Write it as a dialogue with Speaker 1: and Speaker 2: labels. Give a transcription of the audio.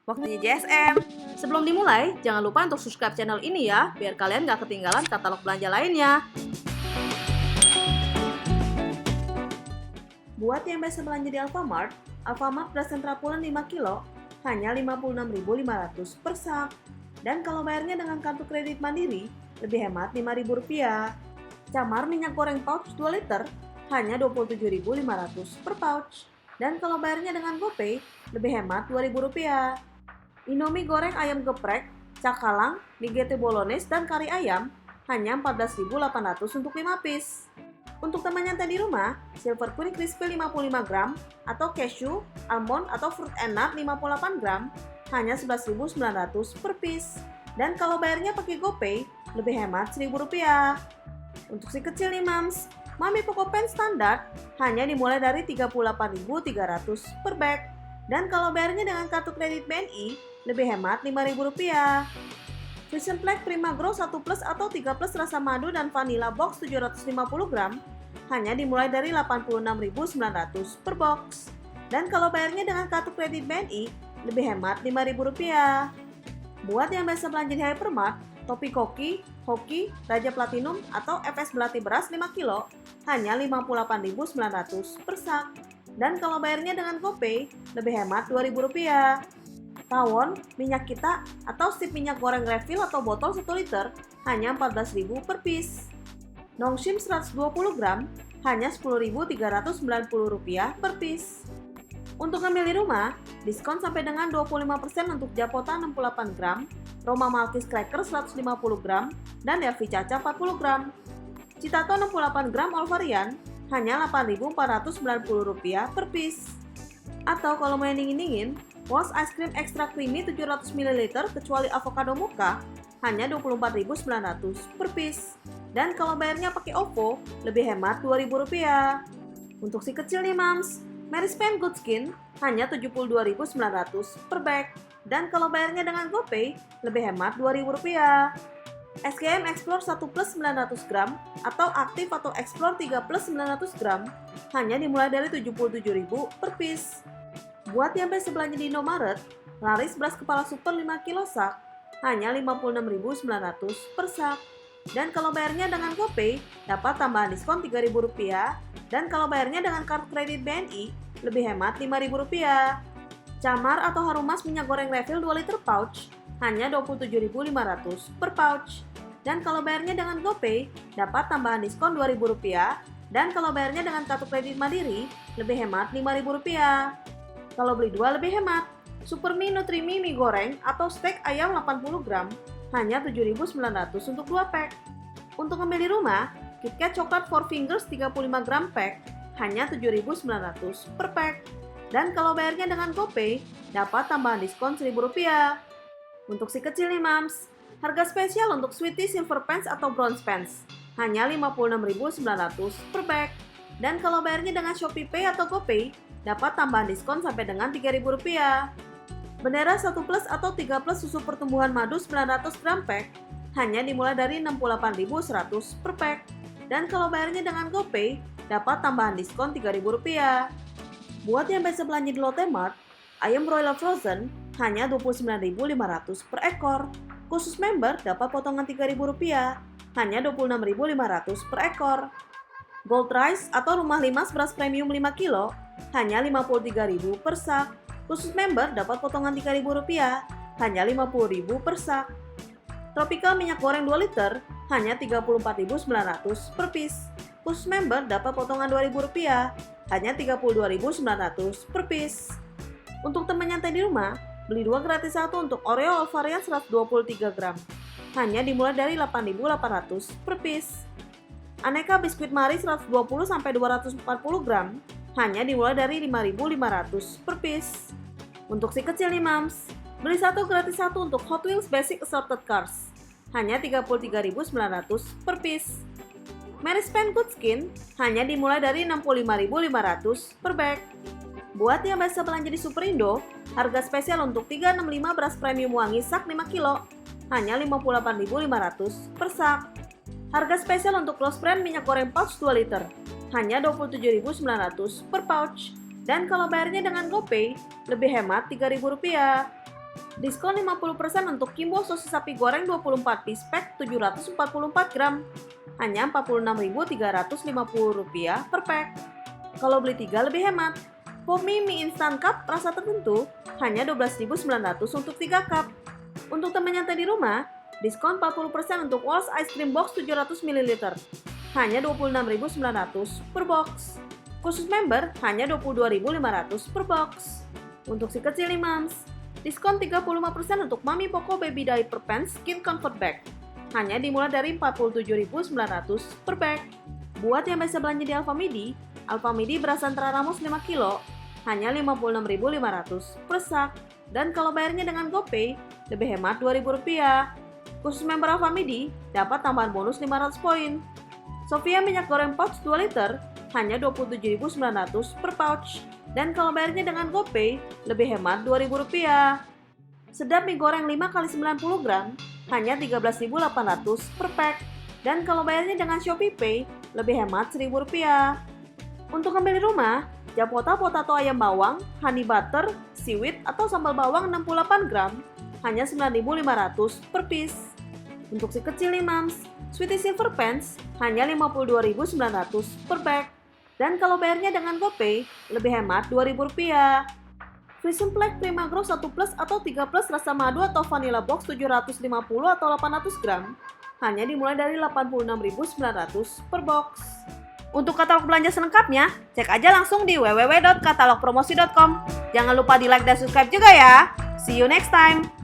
Speaker 1: waktunya JSM. Sebelum dimulai, jangan lupa untuk subscribe channel ini ya, biar kalian gak ketinggalan katalog belanja lainnya. Buat yang biasa belanja di Alfamart beras sentra pulen 5 kilo hanya Rp56.500 per sak. Dan kalau bayarnya dengan kartu kredit Mandiri, lebih hemat Rp5.000. Camar minyak goreng pouch 2 liter hanya Rp27.500 per pouch. Dan kalau bayarnya dengan GoPay, lebih hemat Rp2.000. Indomie goreng ayam geprek, cakalang, mie GT bolognese, dan kari ayam hanya Rp14.800 untuk 5 piece. Untuk teman nyantai di rumah, Silver Queen Crispy 55 gram atau cashew, almond, atau fruit and nut 58 gram hanya Rp11.900 per piece. Dan kalau bayarnya pakai GoPay, lebih hemat Rp1.000. Untuk si kecil nih mams, Mami Poco Pen standar hanya dimulai dari Rp38.300 per bag. Dan kalau bayarnya dengan kartu kredit BNI, lebih hemat Rp5.000. Fusion Flake Prima Grow 1 plus atau 3 plus rasa madu dan vanilla box 750 gram hanya dimulai dari Rp86.900 per box. Dan kalau bayarnya dengan kartu kredit BNI, lebih hemat Rp5.000. Buat yang biasa belanja di Hypermart, topi koki, hoki, Raja Platinum, atau FS Belati beras 5 kilo hanya Rp58.900 per sak. Dan kalau bayarnya dengan GoPay, lebih hemat Rp2.000. Tawon, minyak kita, atau stik minyak goreng refill atau botol 1 liter hanya Rp14.000 per piece. Nongshim 120 gram hanya Rp10.390 per piece. Untuk ngambil di rumah, diskon sampai dengan 25% untuk Japota 68 gram, Roma Malkis Cracker 150 gram, dan Delvi Caca 40 gram. Citato 68 gram all varian hanya Rp8.490 per piece. Atau kalau mau yang dingin-dingin, Walls Ice Cream Extra Creamy 700 ml kecuali avocado mocha hanya Rp24.900 per piece. Dan kalau bayarnya pakai OVO, lebih hemat Rp2.000. Untuk si kecil nih mams, Mary Span Good Skin hanya Rp72.900 per bag. Dan kalau bayarnya dengan GoPay, lebih hemat Rp2.000. SGM Explore 1 plus 900 gram atau Active atau Explore 3 plus 900 gram hanya dimulai dari Rp77.000 per piece. Buat yang biasa belanja di Indomaret, laris beras kepala super 5 kilo sak hanya Rp56.900 per sak. Dan kalau bayarnya dengan GoPay, dapat tambahan diskon Rp3.000. Dan kalau bayarnya dengan kartu kredit BNI, lebih hemat Rp5.000. Camar atau Harumas minyak goreng refill 2 liter pouch hanya Rp27.500 per pouch. Dan kalau bayarnya dengan GoPay, dapat tambahan diskon Rp2.000. Dan kalau bayarnya dengan kartu kredit Mandiri, lebih hemat Rp5.000. Kalau beli 2 lebih hemat. Super Mie Nutrimi mie goreng atau steak ayam 80 gram hanya Rp7.900 untuk 2 pack. Untuk ngambil di rumah, KitKat coklat 4 fingers 35 gram pack hanya Rp7.900 per pack. Dan kalau bayarnya dengan GoPay, dapat tambahan diskon Rp1.000. Untuk si kecil nih mams, harga spesial untuk Sweetie Silver Pants atau Bronze Pants hanya Rp56.900 per bag. Dan kalau bayarnya dengan Shopee Pay atau GoPay, dapat tambahan diskon sampai dengan Rp3.000. Bendera 1 plus atau 3 plus susu pertumbuhan madu 900 gram pack hanya dimulai dari Rp68.100 per pack. Dan kalau bayarnya dengan GoPay, dapat tambahan diskon Rp3.000. Buat yang biasa belanja di Lotte Mart, ayam broiler frozen hanya Rp29.500 per ekor. Khusus member dapat potongan Rp3.000 hanya Rp26.500 per ekor. Gold Rice atau rumah limas beras premium 5 kilo hanya Rp53.000 per sak. Khusus member dapat potongan Rp3.000 hanya Rp50.000 per sak. Tropical minyak goreng 2 liter hanya Rp34.900 per piece. Khusus member dapat potongan Rp2.000 hanya Rp32.900 per piece. Untuk teman nyantai di rumah, beli 2 gratis 1 untuk Oreo all varian 123 gram hanya dimulai dari Rp8.800 per piece. Aneka biskuit Marie 120-240 gram hanya dimulai dari Rp5.500 per piece. Untuk si kecil nih mams, beli 1 gratis 1 untuk Hot Wheels Basic Assorted Cars hanya Rp33.900 per piece. Mary Span Good Skin hanya dimulai dari Rp65.500 per bag. Buat yang biasa belanja di Superindo, harga spesial untuk 365 beras premium wangi sak 5 kilo hanya Rp58.500 per sak. Harga spesial untuk Close Brand minyak goreng pouch 2 liter hanya Rp27.900 per pouch. Dan kalau bayarnya dengan GoPay, lebih hemat Rp3.000. Diskon 50% untuk Kimbo sosis sapi goreng 24 piece pack 744 gram. Hanya Rp46.350 per pack. Kalau beli 3 lebih hemat. Pop mie instan cup rasa tertentu hanya Rp12.900 untuk 3 cup. Untuk teman nyantai di rumah, diskon 40% untuk Walls Ice Cream Box 700 ml. Hanya Rp26.900 per box. Khusus member hanya Rp22.500 per box. Untuk si kecil nih mams, diskon 35% untuk Mami Poco Baby Diaper Pants Skin Comfort Bag. Hanya dimulai dari Rp47.900 per bag. Buat yang biasa belanja di Alfamidi beras antara Ramos 5 kilo hanya Rp56.500 per sak. Dan kalau bayarnya dengan GoPay, lebih hemat Rp2.000. Khusus member Alfamidi dapat tambahan bonus 500 poin. Sofia minyak goreng pouch 2 liter hanya Rp27.900 per pouch. Dan kalau bayarnya dengan GoPay, lebih hemat Rp2.000. Sedap mie goreng 5x90 gram hanya Rp13.800 per pack. Dan kalau bayarnya dengan Shopee Pay, lebih hemat Rp1.000. Untuk ambil di rumah, Japota potato ayam bawang, honey butter, seaweed atau sambal bawang 68 gram hanya Rp9.500 per piece. Untuk si kecil nih mams, Sweetie Silver Pants hanya Rp52.900 per bag. Dan kalau bayarnya dengan GoPay, lebih hemat Rp2.000. Frisium Black Prima Grow 1 plus atau 3 plus rasa madu atau vanilla box 750 atau 800 gram hanya dimulai dari Rp86.900 per box. Untuk katalog belanja selengkapnya, cek aja langsung di www.katalogpromosi.com. Jangan lupa di like dan subscribe juga ya. See you next time!